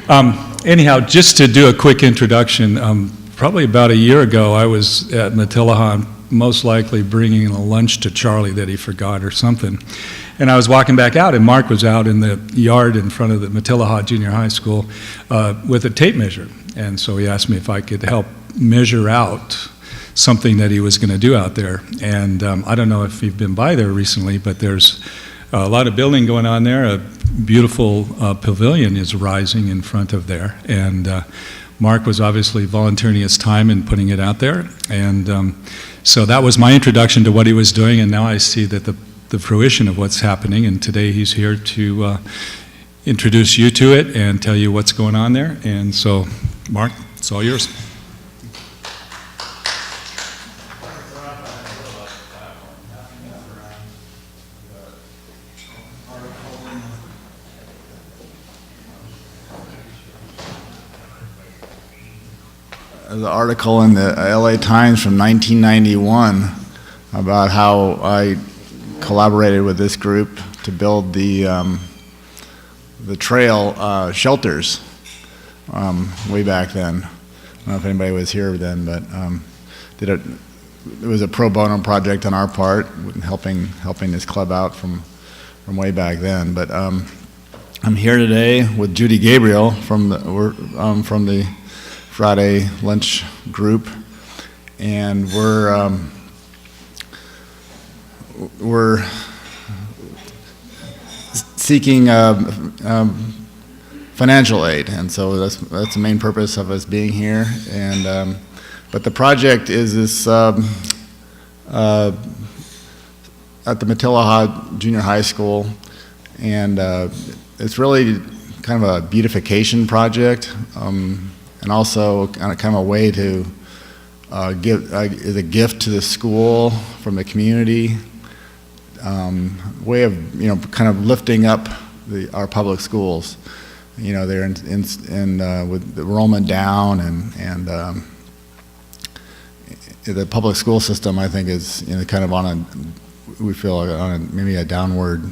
Anyhow, just to do a quick introduction, probably about a year ago, I was at Matilija, most likely bringing a lunch to Charlie that he forgot or something. And I was walking back out, and Mark was out in the yard in front of the Matilija Junior High School with a tape measure. And so he asked me if I could help measure out something that he was going to do out there. And I don't know if you've been by there recently, but there's a lot of building going on there. A beautiful pavilion is rising in front of there. And Mark was obviously volunteering his time and putting it out there. And so that was my introduction to what he was doing. And now I see that the fruition of what's happening. And today he's here to introduce you to it and tell you what's going on there. And so, Mark, it's all yours. There's an article in the LA Times from 1991 about how I collaborated with this group to build the trail shelters way back then. I don't know if anybody was here then, but it was a pro bono project on our part, helping this club out from way back then. But I'm here today with Judy Gabriel from the Friday lunch group, and we're seeking financial aid, and so that's the main purpose of us being here. And but the project is this at the Matilija Junior High School, and it's really kind of a beautification project. And also kind of a way to give is a gift to the school from the community, way of kind of lifting up our public schools. They're with the enrollment down, and the public school system, I think, is kind of we feel on maybe a downward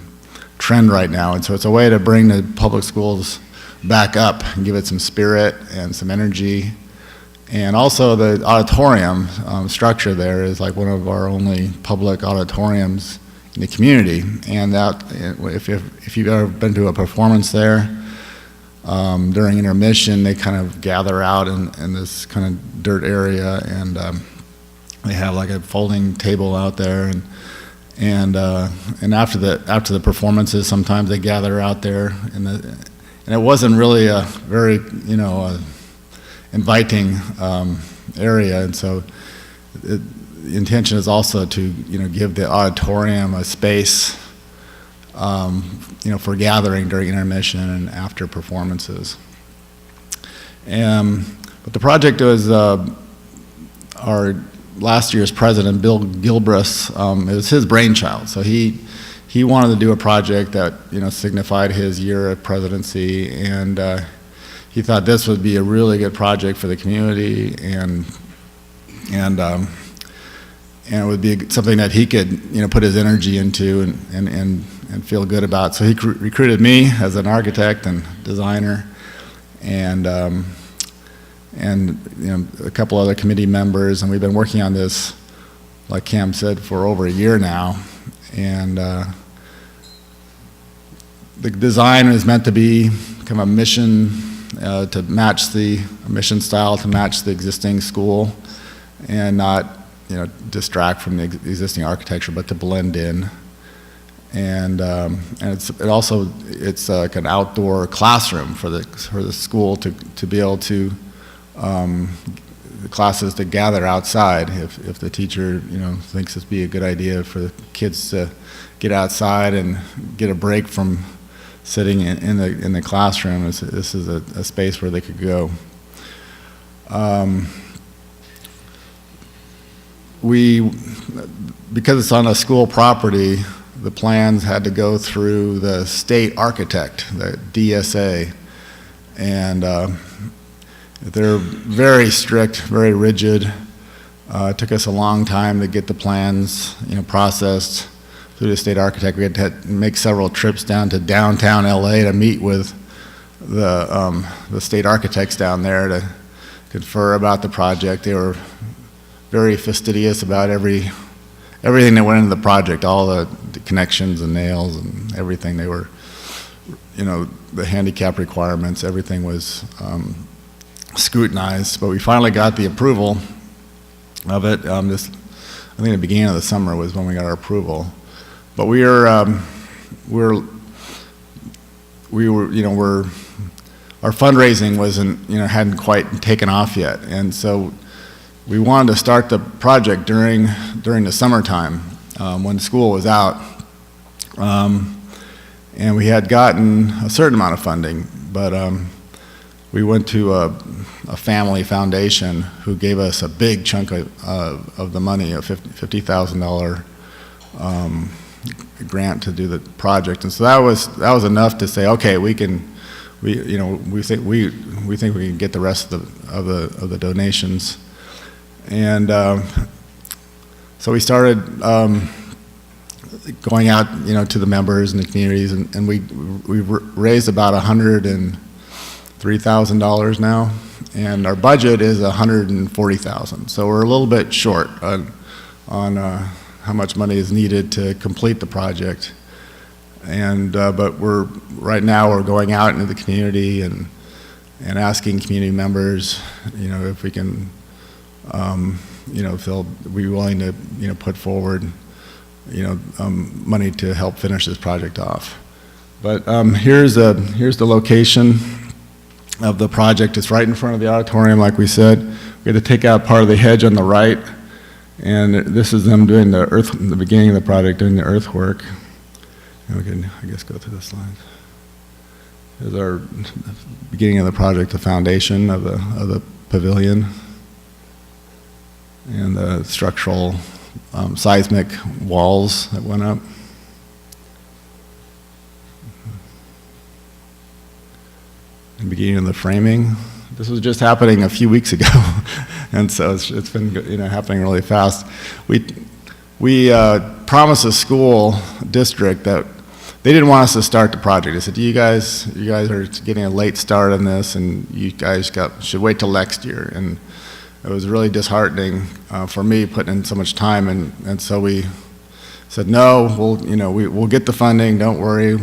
trend right now, and so it's a way to bring the public schools back up and give it some spirit and some energy. And also the auditorium structure there is like one of our only public auditoriums in the community. And that, if you've ever been to a performance there, during intermission, they kind of gather out in this kind of dirt area, and they have like a folding table out there, and after the performances, sometimes they gather out there and it wasn't really a very, inviting area, and so the intention is also to, give the auditorium a space, for gathering during intermission and after performances. But the project was our last year's president, Bill Gilbreth's. It was his brainchild, so he wanted to do a project that signified his year of presidency, and he thought this would be a really good project for the community, and it would be something that he could put his energy into and feel good about. So he recruited me as an architect and designer, and a couple other committee members, and we've been working on this, like Cam said, for over a year now. And the design is meant to be kind of a mission to match the mission style, to match the existing school, and not distract from the existing architecture, but to blend in. And it's like an outdoor classroom for the school to be able to the classes to gather outside if the teacher thinks it'd be a good idea for the kids to get outside and get a break from sitting in the classroom. This is a space where they could go. Because it's on a school property, the plans had to go through the state architect, the DSA, and they're very strict, very rigid. It took us a long time to get the plans, processed through the state architect. We had to make several trips down to downtown LA to meet with the state architects down there to confer about the project. They were very fastidious about everything that went into the project, all the connections and nails and everything. They were, you know, the handicap requirements, everything was scrutinized. But we finally got the approval of it. I think the beginning of the summer was when we got our approval. But we were, you know, our fundraising wasn't, you know, hadn't quite taken off yet, and so we wanted to start the project during the summertime when school was out, and we had gotten a certain amount of funding, but we went to a family foundation who gave us a big chunk of the money, a $50,000 grant to do the project, and so that was enough to say, okay, we think we can get the rest of the donations, and so we started going out, you know, to the members and the communities, and we raised about $103,000 now, and our budget is $140,000. So we're a little bit short on how much money is needed to complete the project. And but right now we're going out into the community and asking community members, you know, if we can, you know, if they'll be willing to, you know, put forward, you know, money to help finish this project off. But here's the location of the project. It's right in front of the auditorium, like we said. We had to take out part of the hedge on the right, and this is them doing the beginning of the project, doing the earthwork. And we can, I guess, go through the slides. Here's our beginning of the project, the foundation of the pavilion, and the structural seismic walls that went up. And beginning of the framing. This was just happening a few weeks ago, and so it's been, you know, happening really fast. We promised the school district that they didn't want us to start the project. They said, you guys are getting a late start on this, and you guys should wait till next year. And it was really disheartening for me, putting in so much time, and so we said, no, we'll get the funding, don't worry,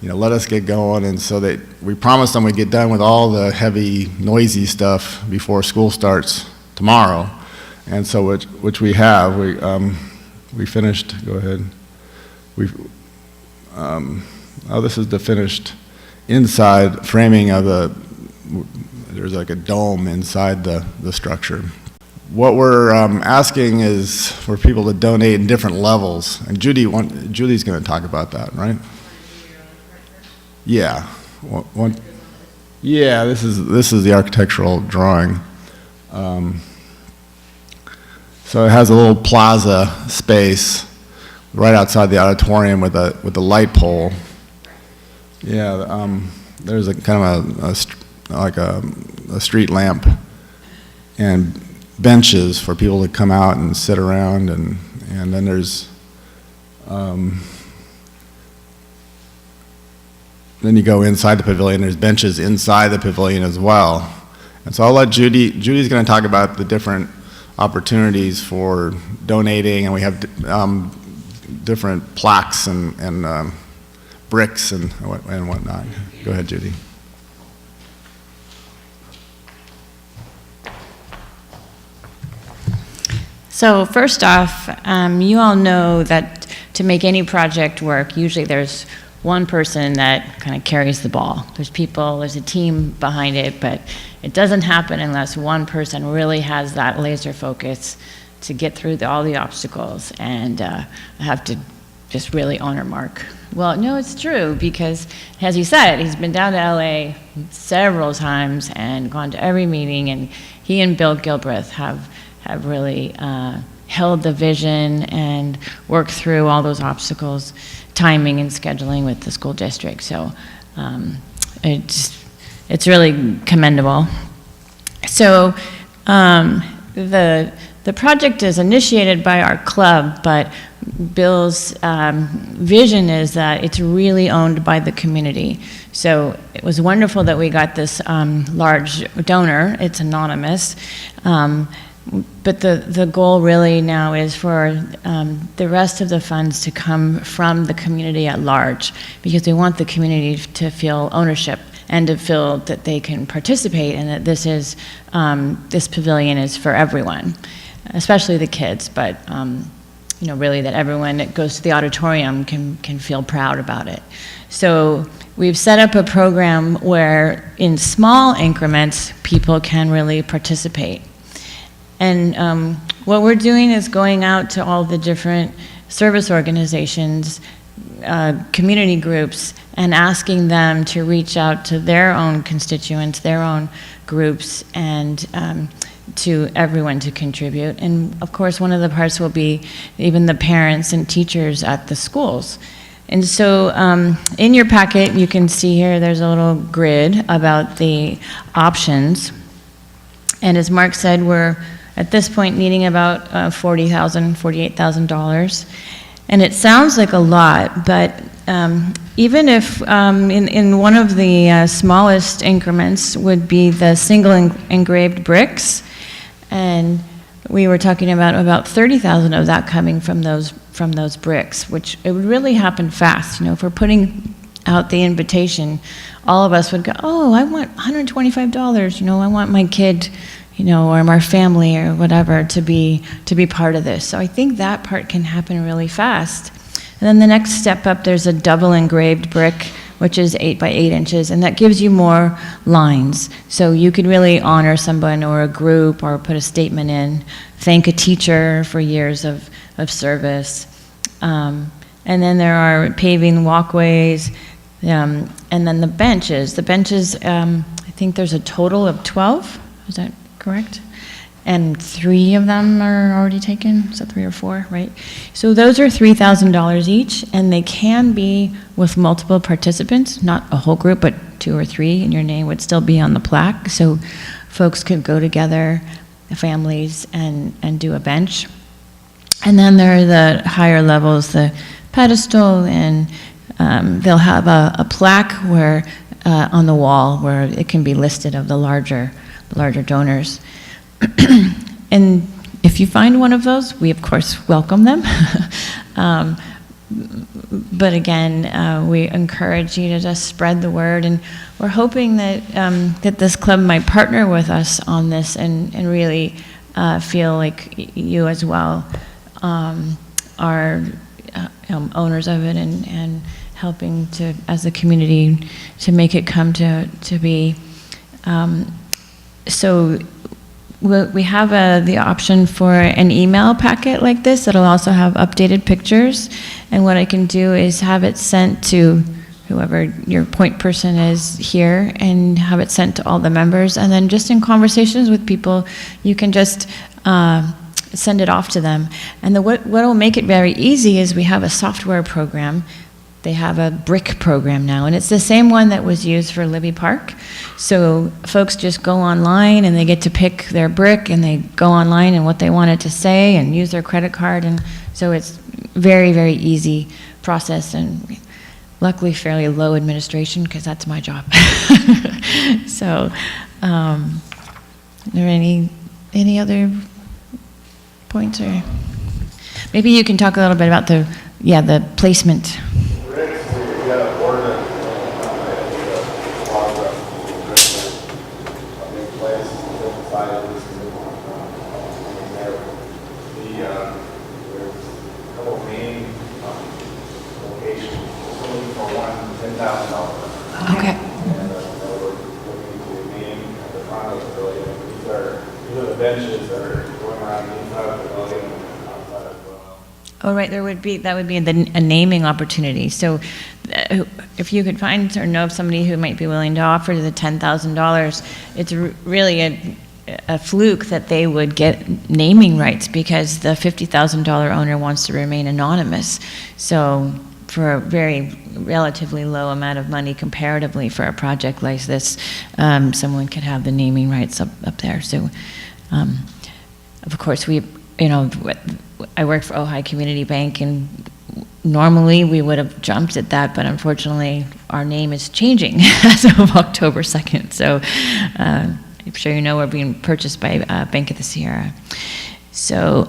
let us get going. And so we promised them we'd get done with all the heavy, noisy stuff before school starts tomorrow. And so which we have. We finished, go ahead. This is the finished inside framing of there's like a dome inside the structure. What we're asking is for people to donate in different levels. And Judy's going to talk about that, right? Yeah. Yeah, this is the architectural drawing. So it has a little plaza space right outside the auditorium with a light pole. Yeah, there's a kind of a street lamp and benches for people to come out and sit around, and then there's then you go inside the pavilion. There's benches inside the pavilion as well. And so I'll let Judy's going to talk about the different opportunities for donating, and we have different plaques and bricks and whatnot. Go ahead, Judy. So first off, you all know that to make any project work, usually there's one person that kind of carries the ball. There's a team behind it, but it doesn't happen unless one person really has that laser focus to get through all the obstacles. And I have to just really honor Mark. Well, no, it's true, because as you said, he's been down to LA several times and gone to every meeting, and he and Bill Gilbreth have really held the vision and worked through all those obstacles, timing and scheduling with the school district. So it's really commendable. So the the project is initiated by our club, but Bill's vision is that it's really owned by the community. So it was wonderful that we got this large donor. It's anonymous. But the goal really now is for the rest of the funds to come from the community at large, because we want the community to feel ownership and to feel that they can participate, and that this pavilion is for everyone, especially the kids, but really that everyone that goes to the auditorium can feel proud about it. So we've set up a program where in small increments people can really participate. And what we're doing is going out to all the different service organizations, community groups, and asking them to reach out to their own constituents, their own groups, and to everyone to contribute. And of course, one of the parts will be even the parents and teachers at the schools. And so in your packet, you can see here, there's a little grid about the options. And as Mark said, we're at this point needing about $40,000, $48,000. And it sounds like a lot, but even if in one of the smallest increments would be the single engraved bricks, and we were talking about 30,000 of that coming from those bricks, which it would really happen fast. If we're putting out the invitation, all of us would go, oh, I want $125, I want my kid, or my family or whatever to be part of this. So I think that part can happen really fast. And then the next step up, there's a double engraved brick, which is 8 by 8 inches, and that gives you more lines. So you could really honor someone or a group, or put a statement in, thank a teacher for years of service. And then there are paving walkways, and then the benches. The benches, I think there's a total of 12, is that correct? And 3 of them are already taken, so 3 or 4, right? So those are $3,000 each, and they can be with multiple participants, not a whole group, but 2 or 3, and your name would still be on the plaque. So folks could go together, the families, and do a bench. And then there are the higher levels, the pedestal, and they'll have a plaque where on the wall where it can be listed of the larger donors. And if you find one of those, we of course welcome them. But again, we encourage you to just spread the word, and we're hoping that this club might partner with us on this and really feel like you as well are owners of it, and helping to, as a community, to make it come to be. So we have the option for an email packet like this that'll also have updated pictures, and what I can do is have it sent to whoever your point person is here, and have it sent to all the members, and then just in conversations with people, you can just send it off to them. And what will make it very easy is we have a software program. They have a brick program now, and it's the same one that was used for Libby Park. So folks just go online and they get to pick their brick, and they go online and what they want it to say and use their credit card. And so it's very, very easy process, and luckily fairly low administration, because that's my job. So are there any other points? Or maybe you can talk a little bit about the placement. Okay. Oh, right, that would be a naming opportunity. So if you could find or know of somebody who might be willing to offer the $10,000, it's really a fluke that they would get naming rights, because the $50,000 owner wants to remain anonymous. So for a very relatively low amount of money comparatively for a project like this, someone could have the naming rights up there. So of course, I work for Ojai Community Bank, and normally we would have jumped at that, but unfortunately, our name is changing as of October 2nd. So I'm sure you know we're being purchased by Bank of the Sierra. So,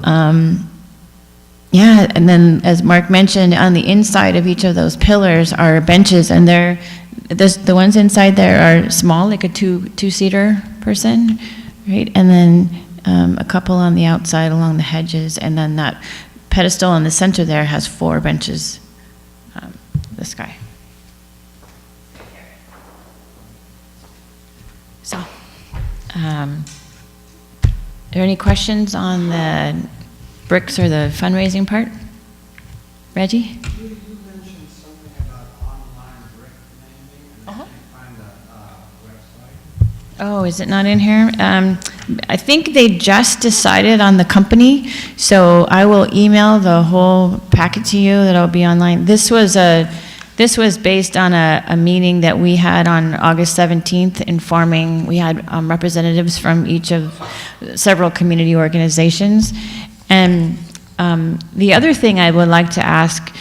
yeah, and then as Mark mentioned, on the inside of each of those pillars are benches, and the ones inside there are small, like a two-seater person, right? And then a couple on the outside along the hedges, and then that pedestal in the center there has 4 benches, this guy. So, are there any questions on the bricks or the fundraising part? Reggie? You mentioned something about online brick landing, and I can't find the website. Oh, is it not in here? I think they just decided on the company, so I will email the whole packet to you that'll be online. This was based on a meeting that we had on August 17th informing, we had representatives from each of several community organizations. And the other thing I would like to ask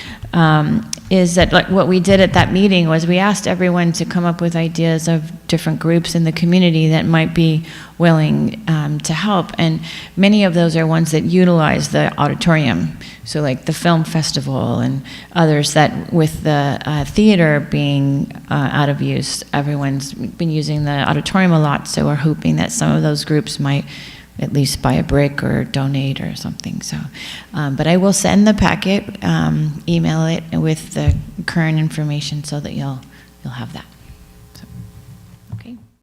is that, like, what we did at that meeting was we asked everyone to come up with ideas of different groups in the community that might be willing to help, and many of those are ones that utilize the auditorium, so like the film festival and others that, with the theater being out of use, everyone's been using the auditorium a lot, so we're hoping that some of those groups might at least buy a brick or donate or something. So, but I will send the packet, email it with the current information so that you'll have that.